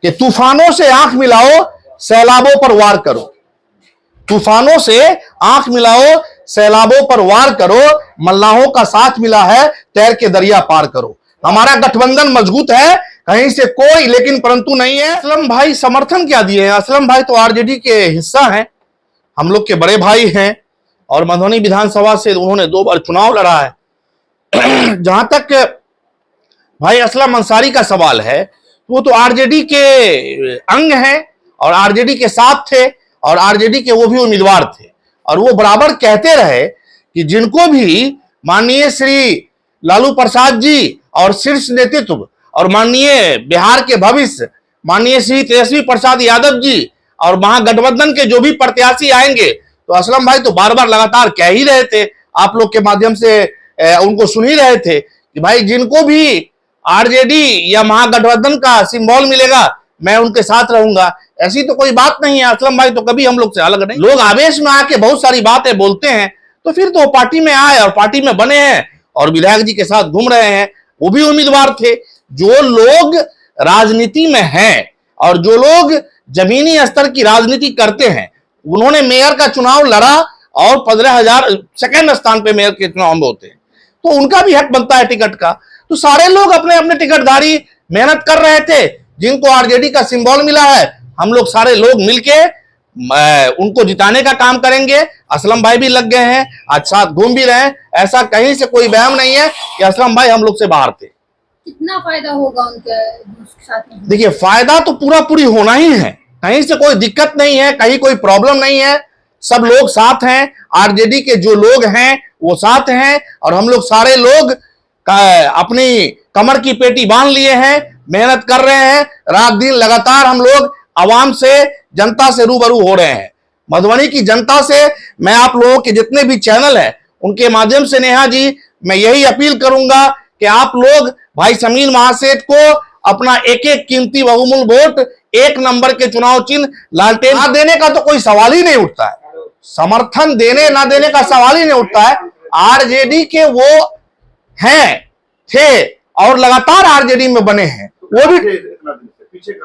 कि तूफानों से आंख मिलाओ, सैलाबों पर वार करो। तूफानों से आंख मिलाओ, सैलाबों पर वार करो, मल्लाहों का साथ मिला है, तैर के दरिया पार करो। हमारा गठबंधन मजबूत है, कहीं से कोई लेकिन परंतु नहीं है। असलम भाई समर्थन क्या दिए हैं? असलम भाई तो आरजेडी के हिस्सा हैं, हम लोग के बड़े भाई हैं, और मधुबनी विधानसभा से उन्होंने 2 बार चुनाव लड़ा है। जहां तक भाई असलम अंसारी का सवाल है, वो तो आरजेडी के अंग हैं और आरजेडी के साथ थे, और आरजेडी के वो भी उम्मीदवार थे, और वो बराबर कहते रहे कि जिनको भी माननीय श्री लालू प्रसाद जी और शीर्ष नेतृत्व और माननीय बिहार के भविष्य माननीय श्री तेजस्वी प्रसाद यादव जी और महागठबंधन के जो भी प्रत्याशी आएंगे, तो असलम भाई तो बार बार लगातार कह ही रहे थे, आप लोग के माध्यम से उनको सुन ही रहे थे कि भाई जिनको भी आरजेडी या महागठबंधन का सिंबल मिलेगा मैं उनके साथ रहूंगा। ऐसी तो कोई बात नहीं है, असलम भाई तो कभी हम लोग से अलग नहीं। लोग आवेश में आके बहुत सारी बातें बोलते हैं, तो फिर तो पार्टी में आए और पार्टी में बने हैं और विधायक जी के साथ घूम रहे हैं, वो भी उम्मीदवार थे। जो लोग राजनीति में हैं और जो लोग जमीनी स्तर की राजनीति करते हैं, उन्होंने मेयर का चुनाव लड़ा और 15,000 सेकेंड स्थान पे मेयर के चुनाव में होते हैं, तो उनका भी हक बनता है टिकट का। तो सारे लोग अपने अपने टिकटधारी मेहनत कर रहे थे, जिनको आरजेडी का सिंबल मिला है, हम लोग सारे लोग मिलके उनको जिताने का काम करेंगे। असलम भाई भी लग गए हैं, आज साथ घूम भी रहे हैं, ऐसा कहीं से कोई बयान नहीं है कि असलम भाई हम लोग से बाहर थे। कितना फायदा होगा उनके साथ में? देखिए फायदा तो पूरा पूरी होना ही है, कहीं से कोई दिक्कत नहीं है, कहीं कोई प्रॉब्लम नहीं है, सब लोग साथ हैं, आरजेडी के जो लोग हैं वो साथ हैं, और हम लोग सारे लोग अपनी कमर की पेटी बांध लिए हैं, मेहनत कर रहे हैं, रात दिन लगातार हम लोग आवाम से जनता से रूबरू हो रहे हैं। मधुबनी की जनता से मैं आप लोगों के जितने भी चैनल हैं उनके माध्यम से नेहा जी मैं यही अपील करूंगा कि आप लोग भाई समीर महासेठ को अपना एक एक कीमती बहुमूल्य वोट 1 नंबर के चुनाव चिन्ह लालटेन ना देने का तो कोई सवाल ही नहीं उठता है, समर्थन देने ना देने का सवाल ही नहीं उठता है। आरजेडी के वो हैं थे और लगातार आरजेडी में बने हैं, वो भी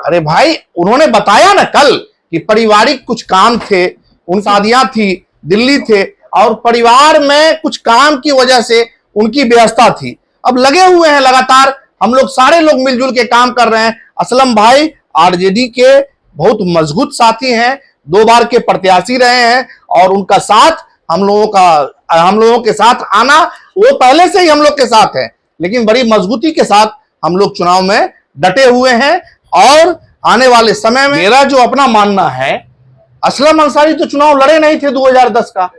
अरे भाई उन्होंने बताया ना कल कि पारिवारिक कुछ काम थे, उन शादियां थी, दिल्ली थे, और परिवार में कुछ काम की वजह से उनकी व्यवस्था थी। अब लगे हुए हैं लगातार, हम लोग सारे लोग मिलजुल के काम कर रहे हैं। असलम भाई आरजेडी के बहुत मजबूत साथी हैं, 2 बार के प्रत्याशी रहे हैं, और उनका साथ हम लोगों के साथ आना, वो पहले से ही हम लोग के साथ है, लेकिन बड़ी मजबूती के साथ हम लोग चुनाव में डटे हुए हैं। और आने वाले समय में मेरा जो अपना मानना है, असलम अंसारी तो चुनाव लड़े नहीं थे 2010 का,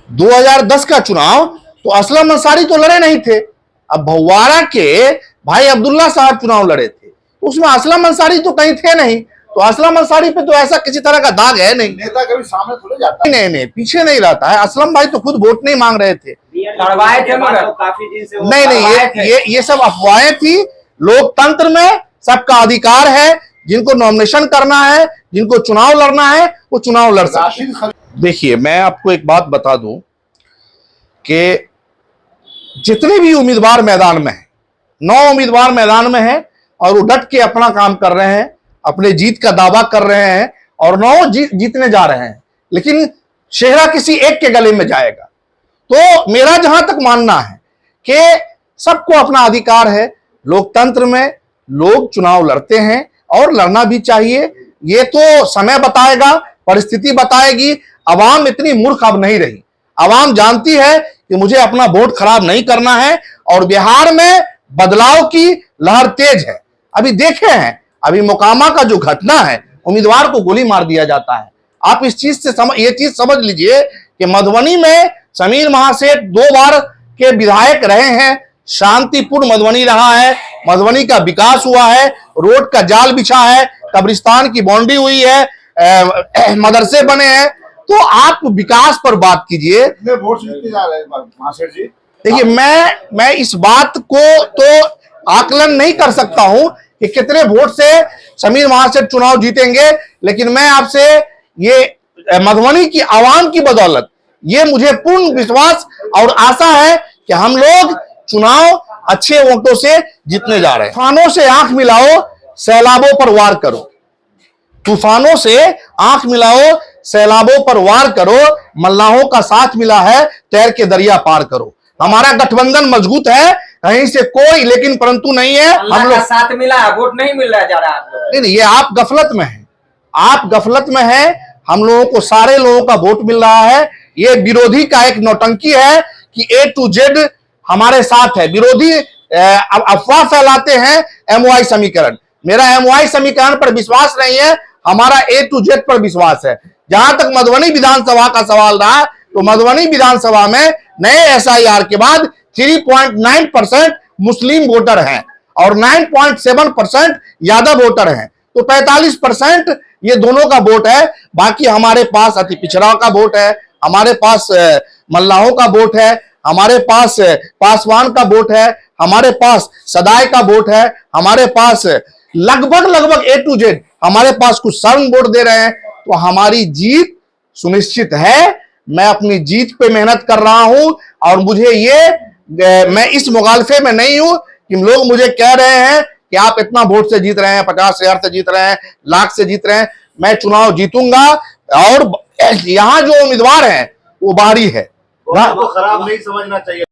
2010 का चुनाव तो असलम अंसारी तो लड़े नहीं थे। अब भगवाड़ा के भाई अब्दुल्ला साहब चुनाव लड़े थे, तो उसमें असलम अंसारी तो कहीं थे नहीं, तो असलम अंसारी पे तो ऐसा किसी तरह का दाग है नहीं। नेता कभी सामने थोड़े जाता है। नहीं पीछे नहीं रहता है। असलम भाई तो खुद वोट नहीं मांग रहे थे, नहीं ये सब अफवाहें थी। लोकतंत्र में सबका अधिकार है, जिनको नॉमिनेशन करना है, जिनको चुनाव लड़ना है, वो चुनाव लड़ सकते हैं। देखिए मैं आपको एक बात बता दूं कि जितने भी उम्मीदवार मैदान में हैं, 9 उम्मीदवार मैदान में हैं, और वो डट के अपना काम कर रहे हैं, अपने जीत का दावा कर रहे हैं, और 9 जीतने जा रहे हैं, लेकिन चेहरा किसी एक के गले में जाएगा। तो मेरा जहां तक मानना है कि सबको अपना अधिकार है, लोकतंत्र में लोग चुनाव लड़ते हैं और लड़ना भी चाहिए। ये तो समय बताएगा, परिस्थिति बताएगी। आवाम इतनी मूर्ख अब नहीं रही, आवाम जानती है कि मुझे अपना वोट खराब नहीं करना है, और बिहार में बदलाव की लहर तेज है। अभी देखे हैं, अभी मोकामा का जो घटना है, उम्मीदवार को गोली मार दिया जाता है। आप इस चीज से ये चीज समझ लीजिए कि मधुबनी में समीर महासेठ 2 बार के विधायक रहे हैं, शांतिपूर्ण मधुबनी रहा है, मधुबनी का विकास हुआ है, रोड का जाल बिछा है, कब्रिस्तान की बाउंड्री हुई है, मदरसे बने हैं। तो आप विकास पर बात कीजिए। वोट जीतते जा रहे हैं महासेठ जी। देखिए मैं इस बात को तो आकलन नहीं कर सकता हूं कि कितने वोट से समीर महासेठ चुनाव जीतेंगे, लेकिन मैं आपसे ये मधुबनी की आवाम की बदौलत ये मुझे पूर्ण विश्वास और आशा है कि हम लोग चुनाव अच्छे वोटों से जीतने जा रहे हैं। तूफानों से आंख मिलाओ, सैलाबों पर वार करो, तूफानों से आंख मिलाओ, सैलाबों पर वार करो, मल्लाहों का साथ मिला है, तैर के दरिया पार करो। हमारा गठबंधन मजबूत है, कहीं से कोई लेकिन परंतु नहीं है। अल्लाह हम लोग का साथ मिला है, वोट नहीं मिल रहा जा रहा है आप लोग। नहीं, ये आप गफलत में हैं, आप गफलत में हैं। हम लोगों को सारे लोगों का वोट मिल रहा है। ये विरोधी का एक नौटंकी है कि A to Z हमारे साथ है। विरोधी अफवाह फैलाते हैं MOI समीकरण। मेरा MOI समीकरण पर विश्वास नहीं है, हमारा A to Z पर विश्वास है। जहां तक मधुबनी विधानसभा का सवाल रहा, तो मधुबनी विधानसभा में नए SIR के बाद 3.9% मुस्लिम वोटर हैं और 9.7% यादव वोटर हैं, तो 45% ये दोनों का वोट है। बाकी हमारे पास अति पिछड़ा का वोट है, हमारे पास मल्लाहों का वोट है, हमारे पास पासवान का वोट है, हमारे पास सदाई का वोट है, हमारे पास लगभग A to Z हमारे पास कुछ सर्व वोट दे रहे हैं। तो हमारी जीत सुनिश्चित है। मैं अपनी जीत पे मेहनत कर रहा हूं और मुझे मैं इस मुगालफे में नहीं हूं कि लोग मुझे कह रहे हैं कि आप इतना वोट से जीत रहे हैं, 50,000 से जीत रहे हैं, लाख से जीत रहे हैं। मैं चुनाव जीतूंगा और यहां जो उम्मीदवार हैं वो बाहरी है। वो खराब नहीं समझना चाहिए।